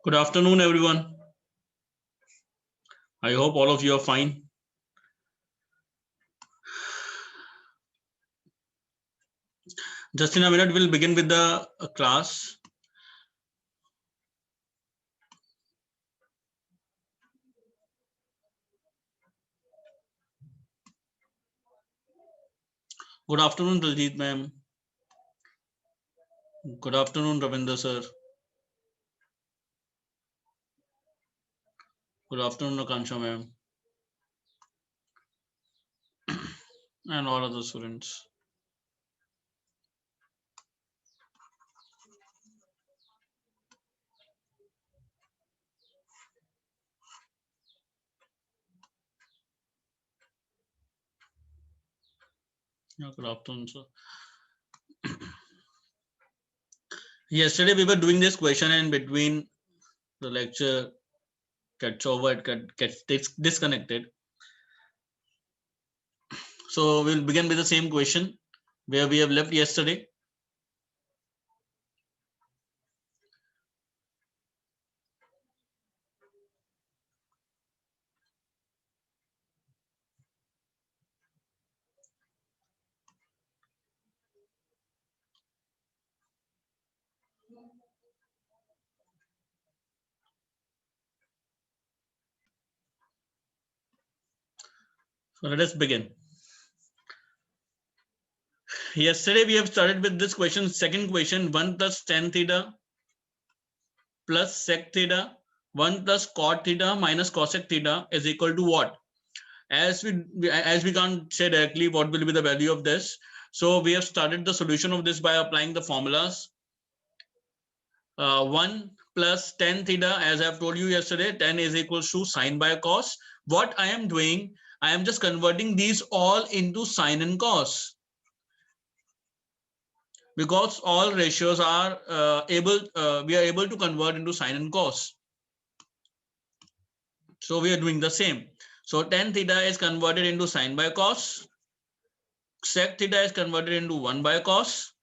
Good afternoon, everyone. I hope all of you are fine. Just in a minute, we'll begin with the class. Good afternoon, Daljit ma'am. Good afternoon, Ravinder sir. Good afternoon, Akansha ma'am. And all other students. Yeah, good afternoon, sir. Yesterday we were doing this question, and between the lecture gets over, it gets disconnected. So we'll begin with the same question where we have left yesterday. So let us begin. Yesterday we have started with this question, second question, 1 plus tan theta plus sec theta 1 plus cot theta minus cosec theta is equal to what? As we can't say directly what will be the value of this, so we have started the solution of this by applying the formulas. 1 plus tan theta, as I have told you yesterday, tan is equals to sine by cos. What I am doing, I am just converting these all into sine and cos, because all ratios are we are able to convert into sine and cos. So we are doing the same. So tan theta is converted into sine by cos. Sec theta is converted into 1 by cos.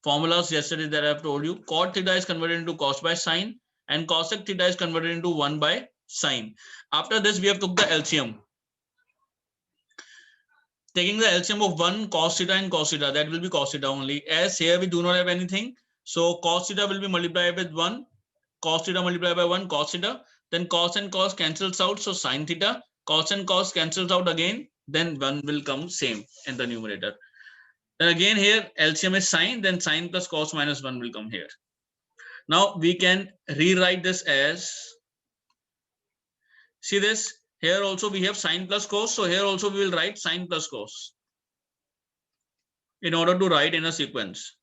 Formulas yesterday that I have told you. Cot theta is converted into cos by sine, and cosec theta is converted into 1 by sine. After this, we have took the LCM. Taking the LCM of 1 cos theta and cos theta, that will be cos theta only. As here we do not have anything, so cos theta will be multiplied with 1, cos theta multiplied by 1 cos theta, then cos and cos cancels out, so sine theta, cos and cos cancels out again, then 1 will come same in the numerator. Then again here LCM is sine, then sine plus cos minus 1 will come here. Now we can rewrite this as, see this, here also we have sine plus cos, so here also we will write sine plus cos in order to write in a sequence.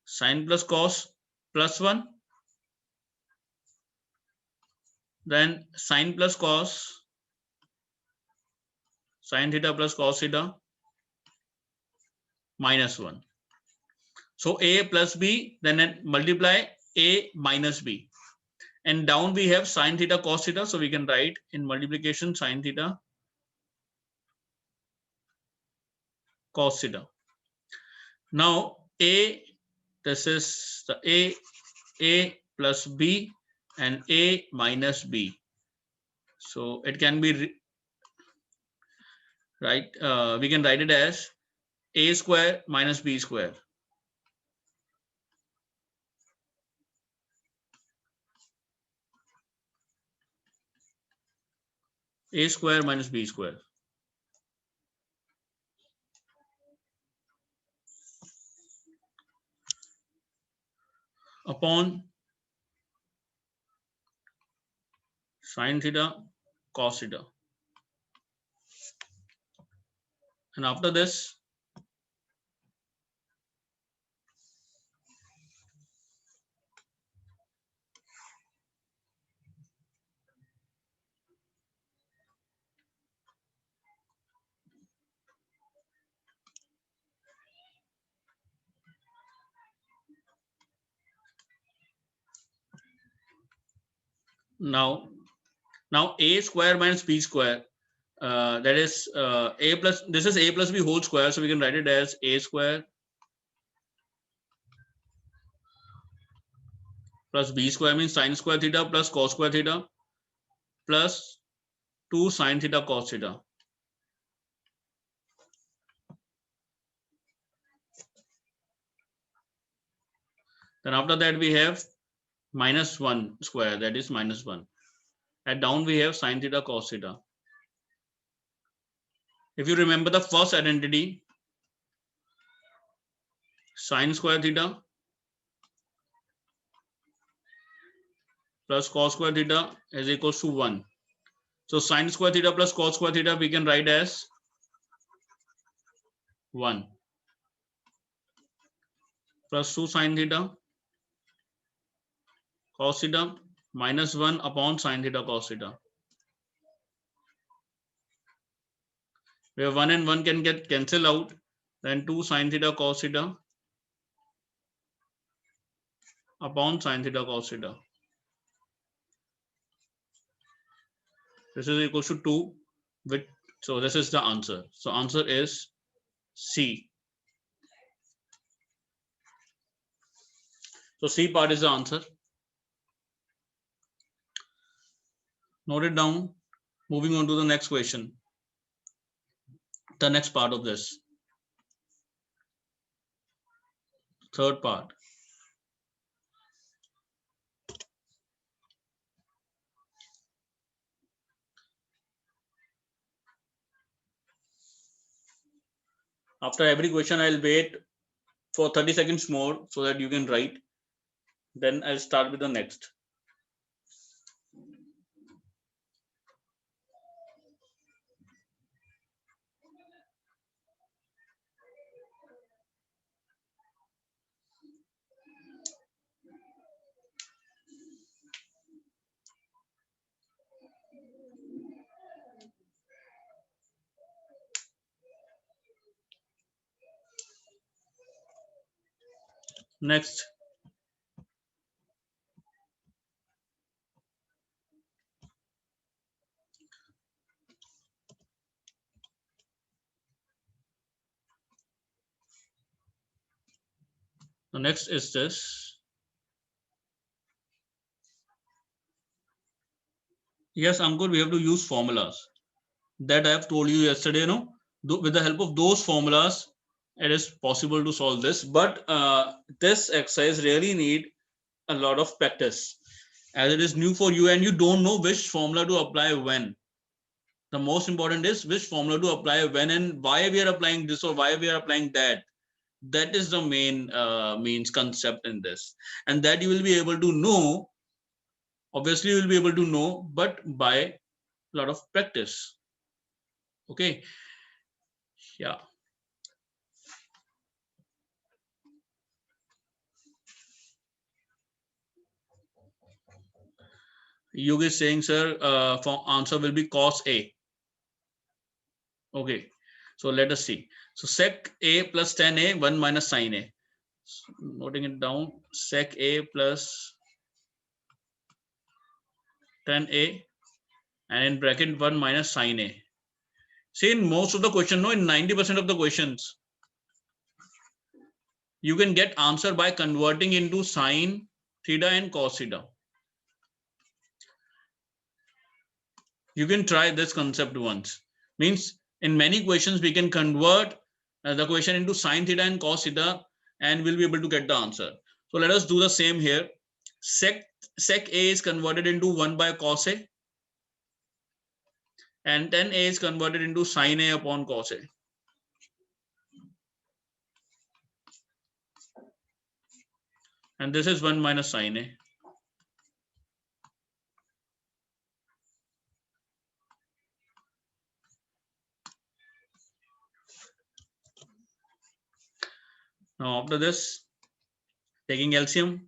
Sine plus cos plus 1, then sine plus cos, sine theta plus cos theta minus 1. So a plus b, then multiply a minus b. And down we have sine theta cos theta, so we can write in multiplication sine theta cos theta. Now a, this is the a plus b and a minus b. So it can be right. We can write it as a square minus b square. A square minus b square. Upon sine theta cos theta. And after this, now a square minus b square, that is a plus, this is a plus b whole square, so we can write it as a square plus b square means sin square theta plus cos square theta plus 2 sin theta cos theta. Then after that we have minus 1 square, that is minus 1. And down we have sin theta cos theta. If you remember the first identity, sin square theta plus cos square theta is equals to 1. So sin square theta plus cos square theta we can write as 1 plus 2 sin theta cos theta minus 1 upon sin theta cos theta. Where 1 and 1 can get cancelled out, then 2 sin theta cos theta upon sin theta cos theta. This is equal to 2 with, so this is the answer. So answer is C. So C part is the answer. Note it down. Moving on to the next question. The next part of this. Third part. After every question, I'll wait for 30 seconds more so that you can write. Then I'll start with the next. Next. The next is this. Yes, Ankur, we have to use formulas that I have told you yesterday. No, with the help of those formulas, it is possible to solve this. But this exercise really need a lot of practice, as it is new for you and you don't know which formula to apply when. The most important is which formula to apply when and why we are applying this or why we are applying that. That is the main means concept in this, and that you will be able to know. Obviously, you will be able to know, but by a lot of practice. Okay. Yeah. Yogi is saying, sir, for answer will be cos A. Okay. So let us see. So sec A plus tan A, 1 minus sin A. So noting it down, sec A plus tan A, and in bracket 1 minus sin A. See, in most of the question, no, in 90% of the questions, you can get answer by converting into sine theta and cos theta. You can try this concept once. Means in many questions we can convert the question into sine theta and cos theta, and we'll be able to get the answer. So let us do the same here. Sec A is converted into 1 by cos A, and tan A is converted into sine A upon cos A. And this is 1 minus sine A. Now after this, taking LCM,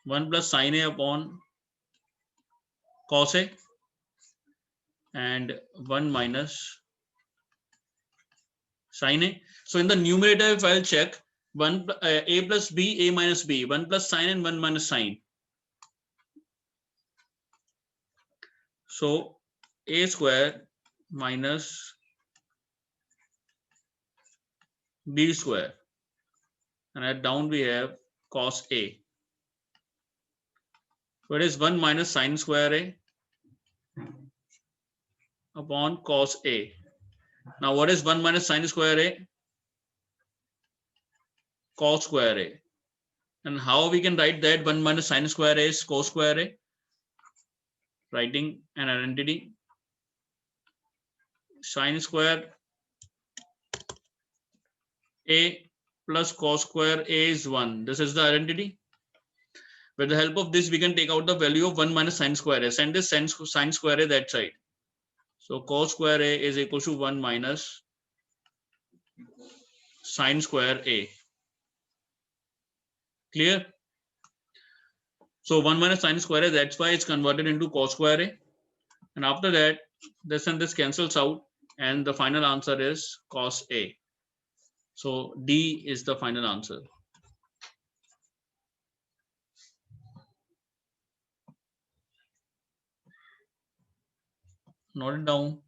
1 plus sine A upon cos A and 1 minus sine A. So in the numerator, if I'll check, 1 A plus B, A minus B, 1 plus sine and 1 minus sine. So A square minus B square, and at down we have cos A. What is 1 minus sine square A upon cos A? Now, what is 1 minus sine square A? Cos square A. And how we can write that 1 minus sine square A is cos square A? Writing an identity. Sine square A plus cos square A is 1. This is the identity. With the help of this, we can take out the value of 1 minus sine square A. Send this sine square A that side. So cos square A is equal to 1 minus sine square A. Clear? So 1 minus sine square A, that's why it's converted into cos square A. And after that, this and this cancels out. And the final answer is cos A. So D is the final answer. Note it down.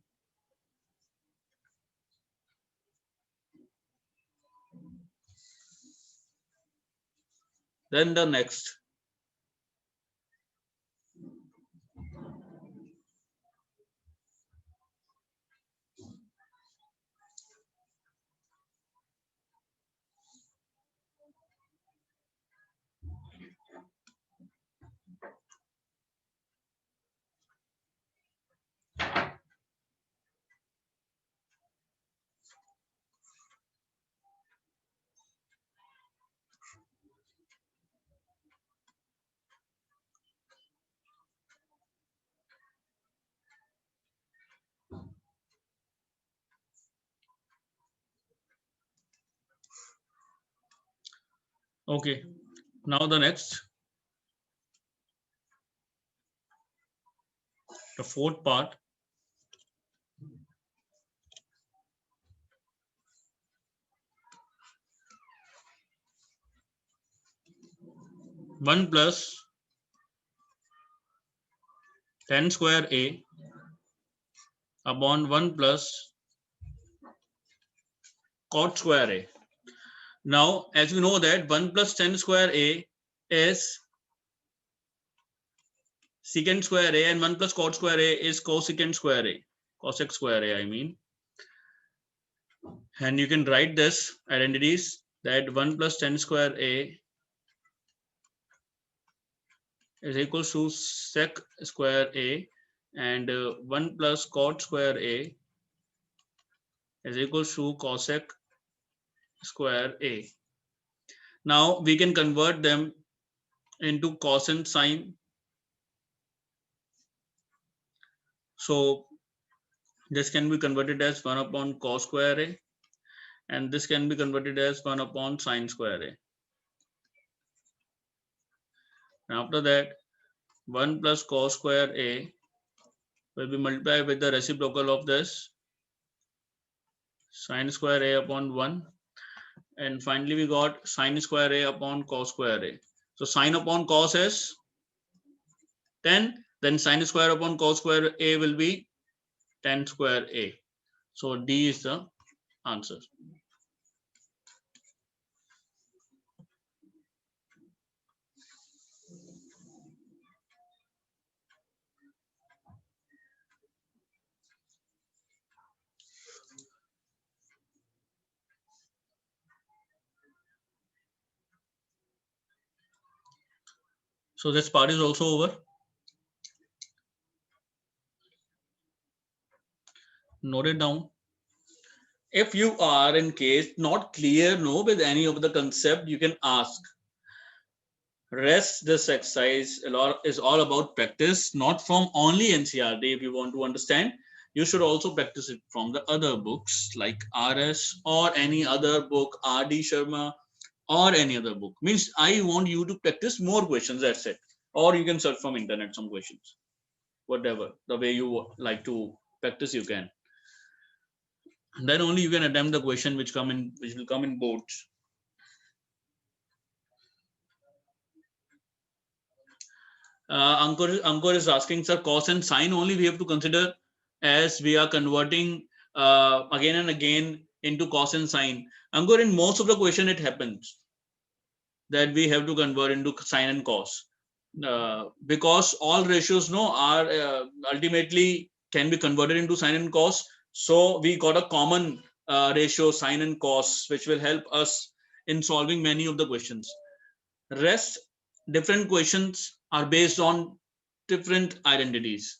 Then the next. Okay, now the next. The fourth part. One plus tan square A upon 1 plus cot square A. Now, as we know that 1 plus tan square A is secant square A and 1 plus cot square A is cosecant square A. Cosec square A, I mean. And you can write this identities that 1 plus tan square A is equal to sec square A and 1 plus cot square A is equal to cosec square A. Now we can convert them into cos and sine. So this can be converted as 1 upon cos square A and this can be converted as 1 upon sine square A. And after that 1 plus cos square A will be multiplied with the reciprocal of this sine square A upon 1 and finally we got sine square A upon cos square A. So sine upon cos is 10, then sine square upon cos square A will be tan square A. So D is the answer. So this part is also over. Note it down. If you are in case not clear with any of the concept, you can ask. Rest this exercise is all about practice, not from only NCERT. If you want to understand, you should also practice it from the other books like RS or any other book, RD Sharma or any other book. Means I want you to practice more questions, that's it. Or you can search from internet some questions. Whatever, the way you like to practice, you can. Then only you can attempt the question which will come in boards. Ankur is asking, sir, cos and sine only we have to consider as we are converting again and again into cos and sine. Ankur, in most of the question it happens that we have to convert into sine and cos. because all ratios no are ultimately can be converted into sine and cos. So we got a common ratio sine and cos, which will help us in solving many of the questions. Rest different questions are based on different identities.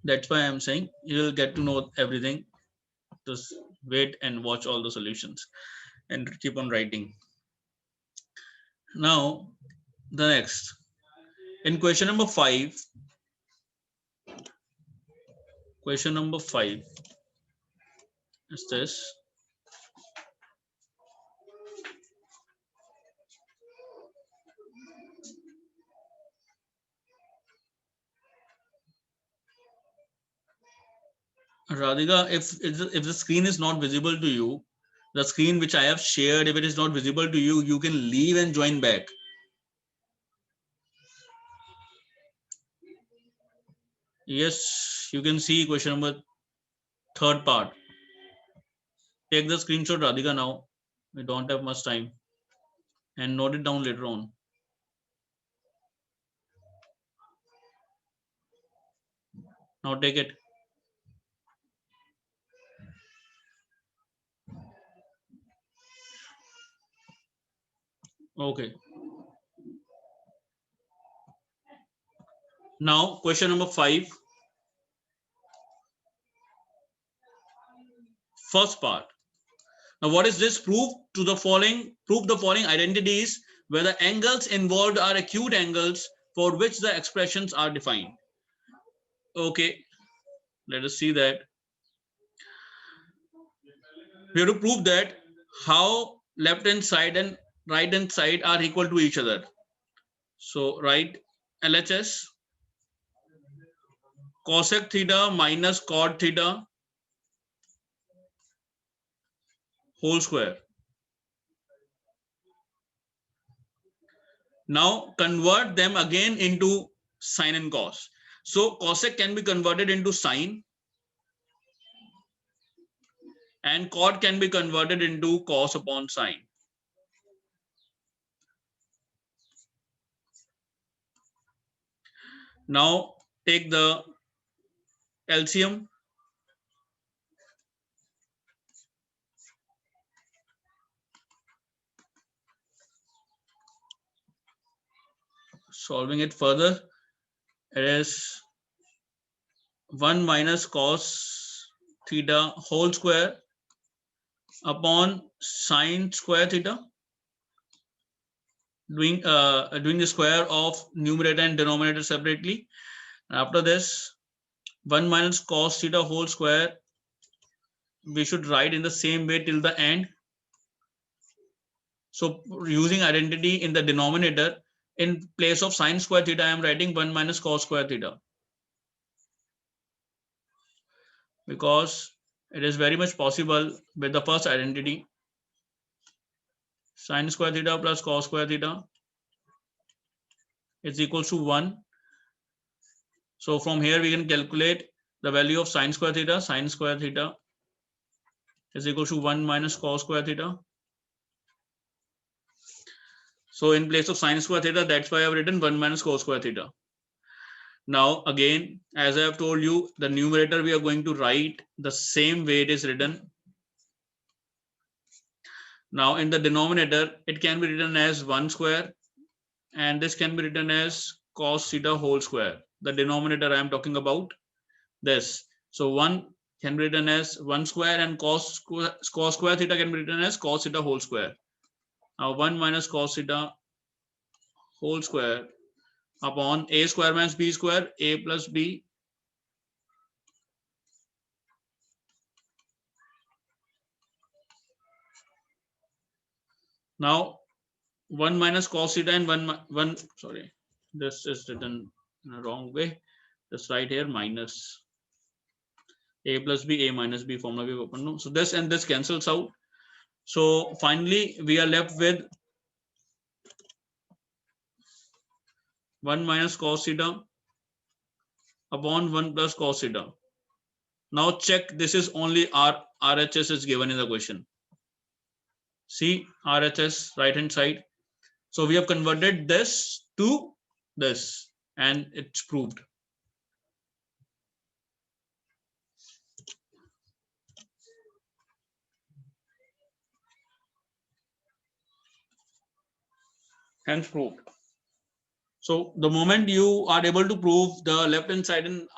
That's why I'm saying you'll get to know everything. Just wait and watch all the solutions and keep on writing. Now, the next. In question number 5, question number 5 is this. Radhika, if the screen is not visible to you, the screen which I have shared, if it is not visible to you, you can leave and join back. Yes, you can see question number 3rd part. Take the screenshot, Radhika, now. We don't have much time. And note it down later on. Now take it. Okay. Now, question number 5. First part. Now, what is this? Prove the following identities where the angles involved are acute angles for which the expressions are defined. Okay, let us see that. We have to prove that how left hand side and right hand side are equal to each other. So write LHS cosec theta minus cot theta whole square. Now convert them again into sine and cos. So cosec can be converted into sine and cot can be converted into cos upon sine. Now take the LCM. Solving it further, it is 1 minus cos theta whole square upon sine square theta, doing the square of numerator and denominator separately. After this, 1 minus cos theta whole square, we should write in the same way till the end. So using identity in the denominator, in place of sine square theta, I am writing 1 minus cos square theta, because it is very much possible with the first identity, sine square theta plus cos square theta is equals to 1. So from here we can calculate the value of sine square theta. Sine square theta is equal to 1 minus cos square theta. So in place of sine square theta, that's why I've written 1 minus cos square theta. Now again, as I have told you, the numerator we are going to write the same way it is written. Now in the denominator, it can be written as 1 square and this can be written as cos theta whole square. The denominator I am talking about, this. So 1 can be written as 1 square and cos square theta can be written as cos theta whole square. Now 1 minus cos theta whole square upon a square minus b square, a plus b. Now 1 minus cos theta and 1, sorry, this is written in a wrong way. Just right here minus a plus b, a minus b formula we open. No? So this and this cancels out. So finally we are left with 1 minus cos theta upon 1 plus cos theta. Now check, this is only RHS is given in the question. See RHS right hand side. So we have converted this to this and it's proved. Hence proved. So the moment you are able to prove the left hand side and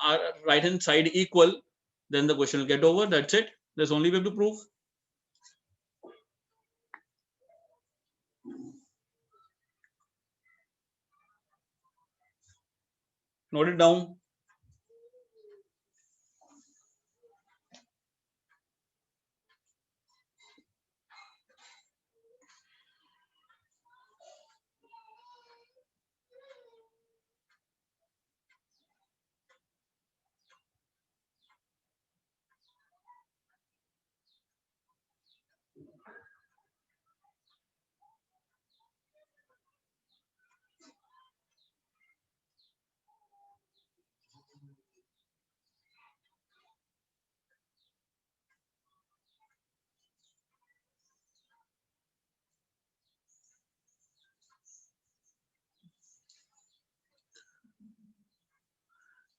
right hand side equal, then the question will get over. That's it. There's only way to prove. Note it down.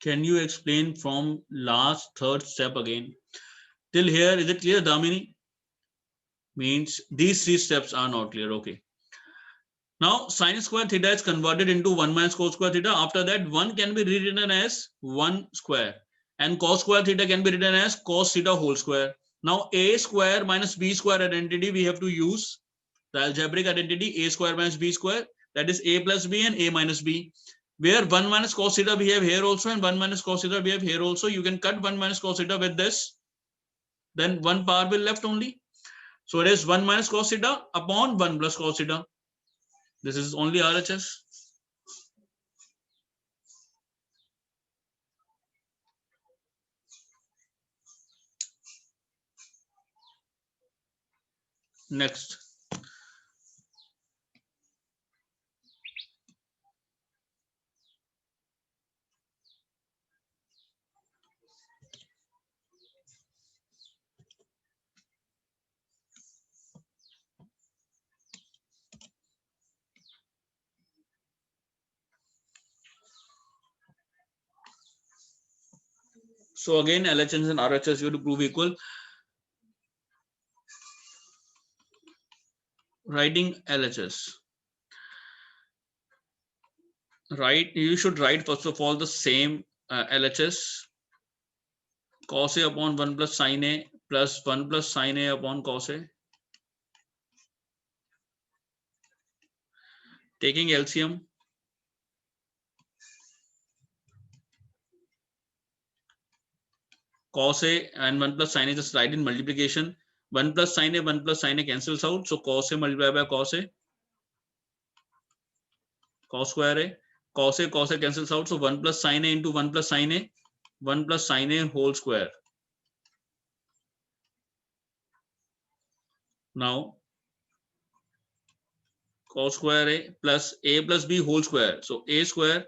Can you explain from last third step again? Till here, is it clear, Damini? Means these three steps are not clear. Okay. Now sin square theta is converted into 1 minus cos square theta. After that, 1 can be rewritten as 1 square and cos square theta can be written as cos theta whole square. Now a square minus b square identity, we have to use the algebraic identity a square minus b square, that is a plus b and a minus b, where 1 minus cos theta we have here also and 1 minus cos theta we have here also. You can cut 1 minus cos theta with this, then one power will left only. So it is 1 minus cos theta upon 1 plus cos theta. This is only RHS. Next. So again, LHS and RHS you have to prove equal. Writing LHS. Right, you should write first of all the same LHS. Cos A upon 1 plus sin A plus 1 plus sin A upon cos A. Taking LCM. Cos A and 1 plus sin A, just write in multiplication. 1 plus sin A, 1 plus sin A cancels out. So cos A multiplied by cos A. Cos square A. Cos A cancels out. So 1 plus sin A into 1 plus sin A. 1 plus sin A whole square. Now cos square A plus B whole square. So A square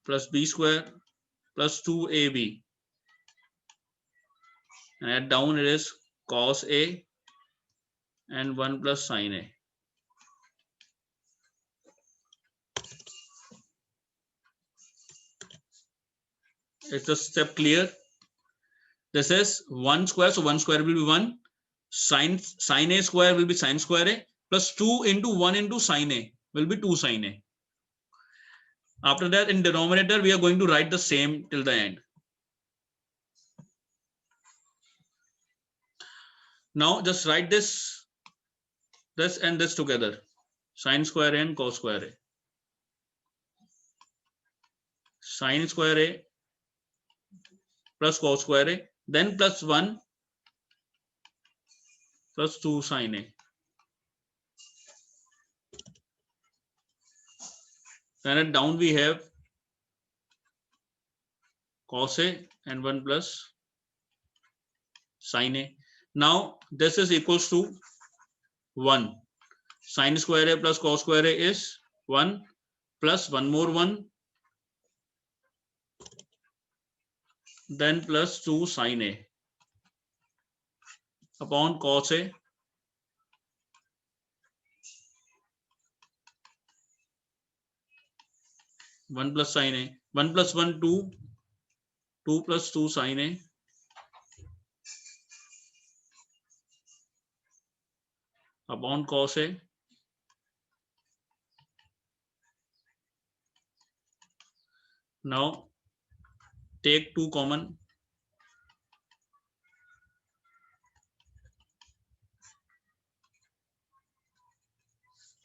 plus B square plus 2AB. And add down it is cos A and 1 plus sin A. Is the step clear? This is 1 square, so 1 square will be 1. Sin A square will be sin square A plus 2 into 1 into sin A will be 2 sin A. After that, in denominator, we are going to write the same till the end. Now just write this and this together. Sin square A and cos square A. Sin square A plus cos square A, then plus 1 plus 2 sin A. Then down we have cos A and 1 plus sin A. Now this is equals to 1. Sin square A plus cos square A is 1 plus 1 more 1, then plus 2 sin A upon cos A 1 plus sin A, 1 plus 1 2, 2 plus 2 sin A upon cos A. Now take 2 common,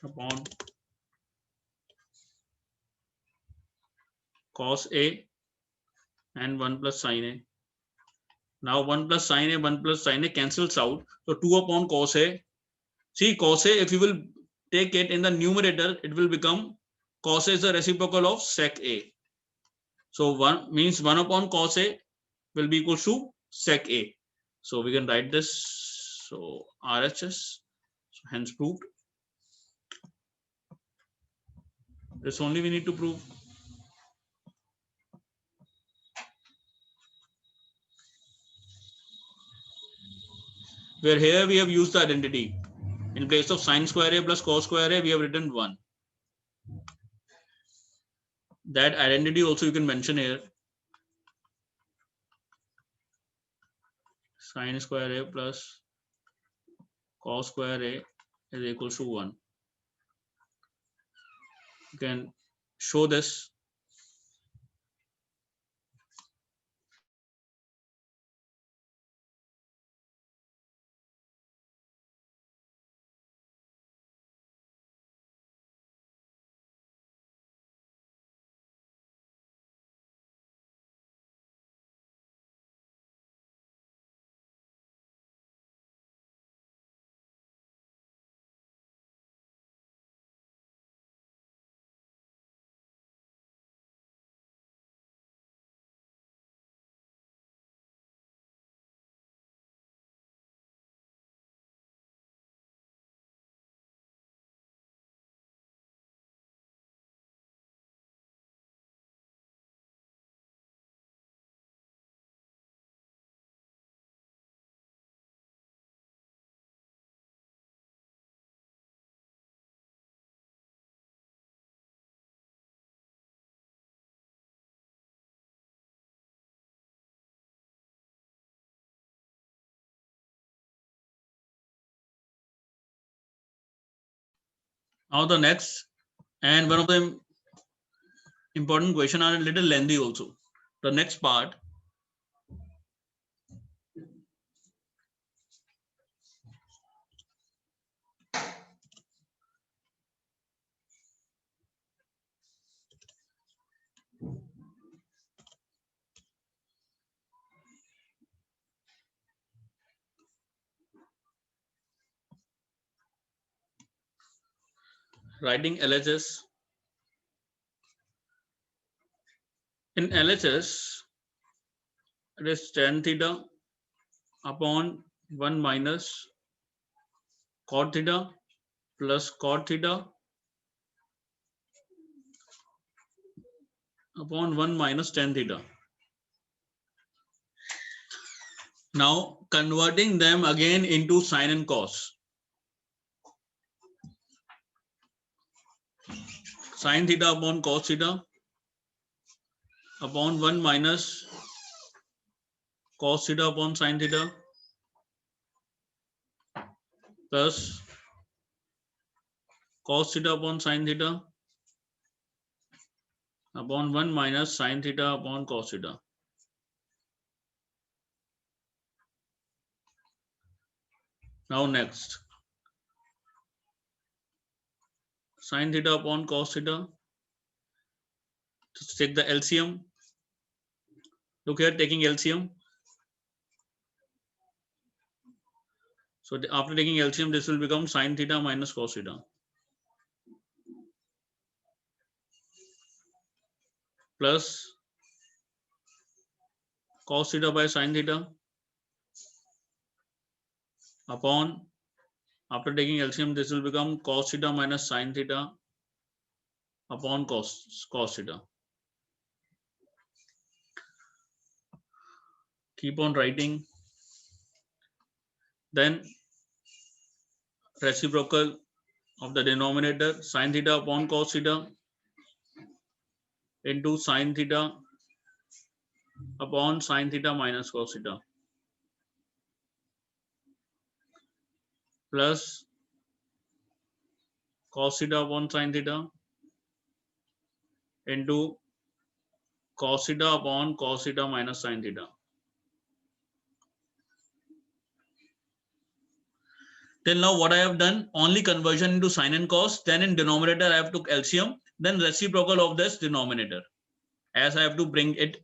upon cos A and 1 plus sin A. Now 1 plus sin A, 1 plus sin A cancels out. So 2 upon cos A. See, cos A, if you will take it in the numerator, it will become cos A is the reciprocal of sec A. So 1 means 1 upon cos A will be equal to sec A. So we can write this. So RHS, so hence proved. This only we need to prove. Where here we have used the identity. In place of sin square A plus cos square A, we have written 1. That identity also you can mention here. Sin square A plus cos square A is equal to 1. You can show this. Now the next, and one of the important question are a little lengthy also. The next part, writing LHS. In LHS, it is tan theta upon 1 minus cot theta plus cot theta upon 1 minus tan theta. Now converting them again into sin and cos. Sin theta upon cos theta upon 1 minus cos theta upon sin theta plus cos theta upon sin theta upon 1 minus sin theta upon cos theta. Now next, sin theta upon cos theta. Just take the LCM. Look here, taking LCM. So after taking LCM, this will become sin theta minus cos theta plus cos theta by sin theta upon, after taking LCM, this will become cos theta minus sin theta upon cos theta. Keep on writing. Then reciprocal of the denominator, sin theta upon cos theta into sin theta upon sin theta minus cos theta plus cos theta upon sin theta into cos theta upon cos theta minus sin theta. Till now what I have done, only conversion into sin and cos, then in denominator I have took LCM, then reciprocal of this denominator, as I have to bring it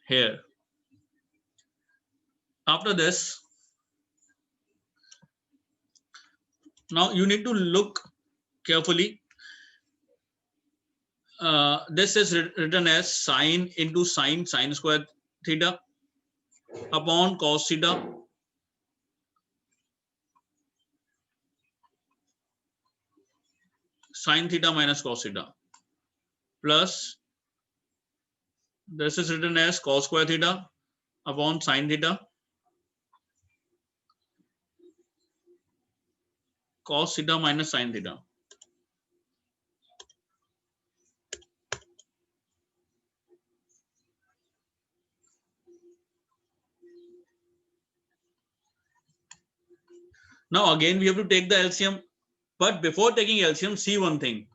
here. After this, now you need to look carefully. This is written as sine into sine square theta upon cos theta sin theta minus cos theta plus this is written as cos square theta upon sin theta cos theta minus sin theta. Now again we have to take the LCM, but before taking LCM, see one thing.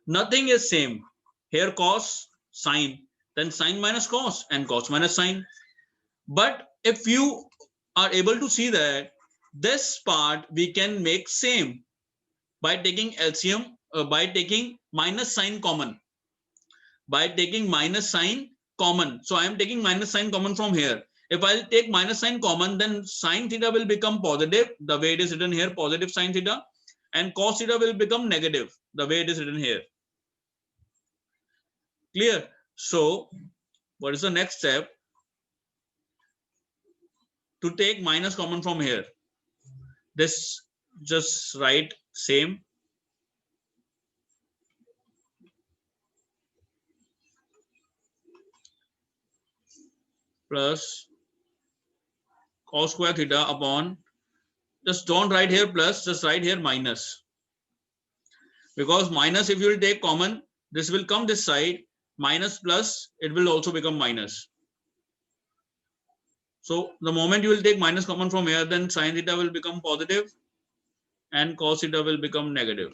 Nothing is same. Here cos, sine, then sine minus cos and cos minus sine. But if you are able to see that this part we can make same by taking LCM, by taking minus sign common. By taking minus sign common. So I am taking minus sign common from here. If I'll take minus sign common, then sine theta will become positive, the way it is written here, positive sine theta, and cos theta will become negative, the way it is written here. Clear? So what is the next step? To take minus common from here. This just write same plus cos square theta upon, just don't write here plus, just write here minus. Because minus, if you will take common, this will come this side, minus plus, it will also become minus. So the moment you will take minus common from here, then sin theta will become positive and cos theta will become negative.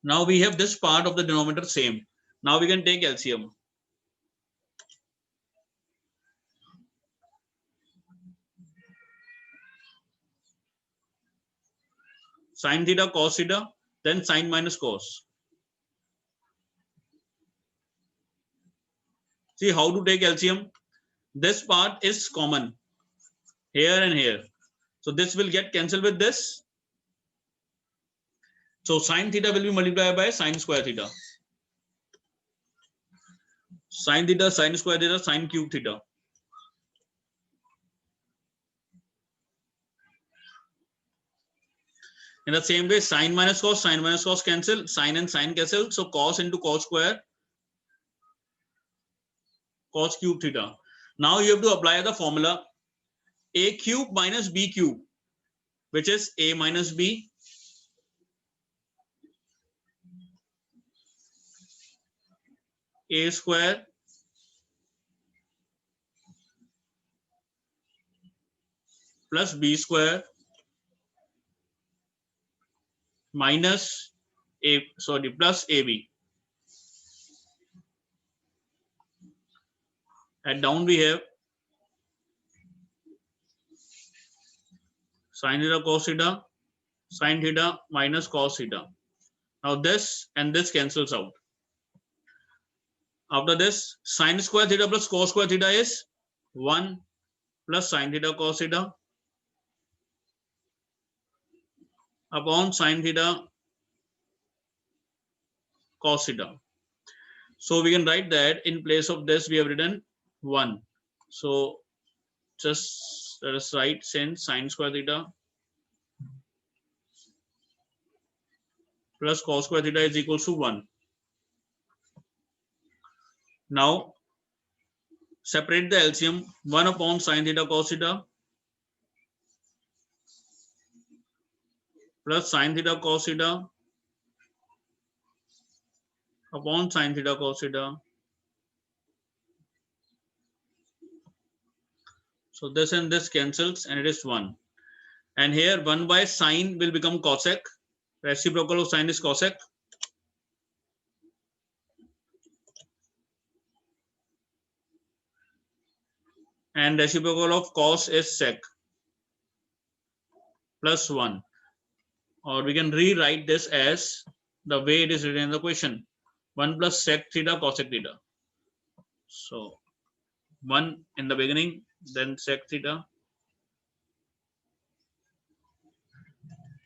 Now we have this part of the denominator same. Now we can take LCM. Sin theta, cos theta, then sin minus cos. See how to take LCM. This part is common here and here. So this will get cancelled with this. So sin theta will be multiplied by sin square theta. Sin theta, sin square theta, sin cube theta. In the same way, sin minus cos cancel, sin and sin cancel. So cos into cos square, cos cube theta. Now you have to apply the formula a cube minus b cube, which is a minus b a square plus b square minus plus ab. And down we have sin theta cos theta, sin theta minus cos theta. Now this and this cancels out. After this, sin square theta plus cos square theta is 1 plus sin theta cos theta upon sin theta cos theta. So we can write that in place of this we have written 1. So just let us write since sin square theta plus cos square theta is equals to 1. Now separate the LCM. 1 upon sin theta cos theta plus sin theta cos theta upon sine theta cos theta. So this and this cancels and it is 1. And here 1 by sine will become cosec. Reciprocal of sine is cosec. And reciprocal of cos is sec plus 1. Or we can rewrite this as the way it is written in the question. 1 plus sec theta cosec theta. So 1 in the beginning, then sec theta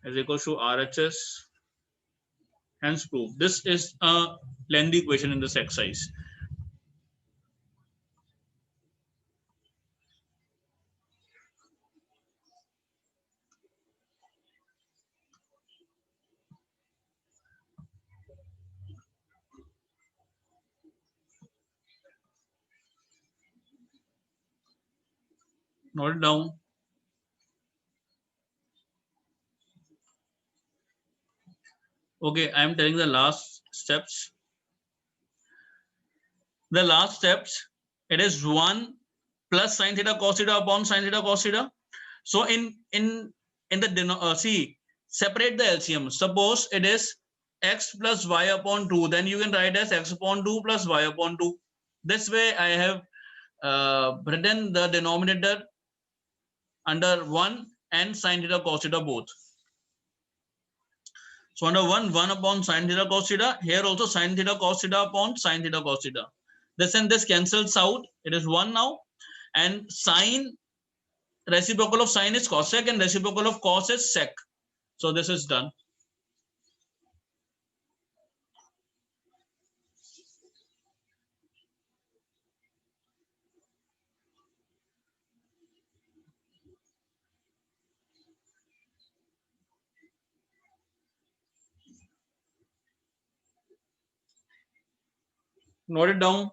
is equal to RHS. Hence proof. This is a lengthy question in this exercise. Note it down. Okay, I am telling the last steps. The last steps, it is 1 plus sine theta cos theta upon sine theta cos theta. So in the see, separate the LCM. Suppose it is x plus y upon 2, then you can write as x upon 2 plus y upon 2. This way I have written the denominator under 1 and sine theta cos theta both. So under 1 upon sine theta cos theta, here also sine theta cos theta upon sine theta cos theta. This and this cancels out. It is 1 now. And sine, reciprocal of sine is cosec and reciprocal of cos is sec. So this is done. Note it down.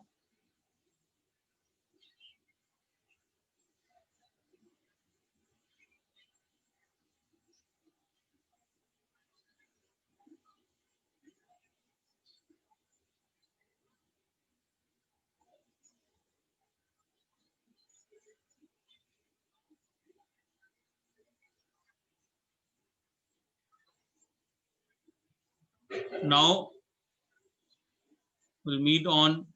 Now we'll meet on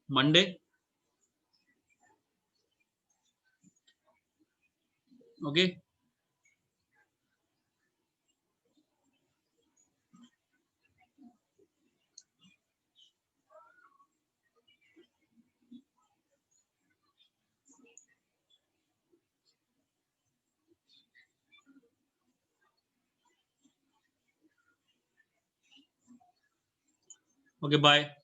Monday. Okay. Okay, bye.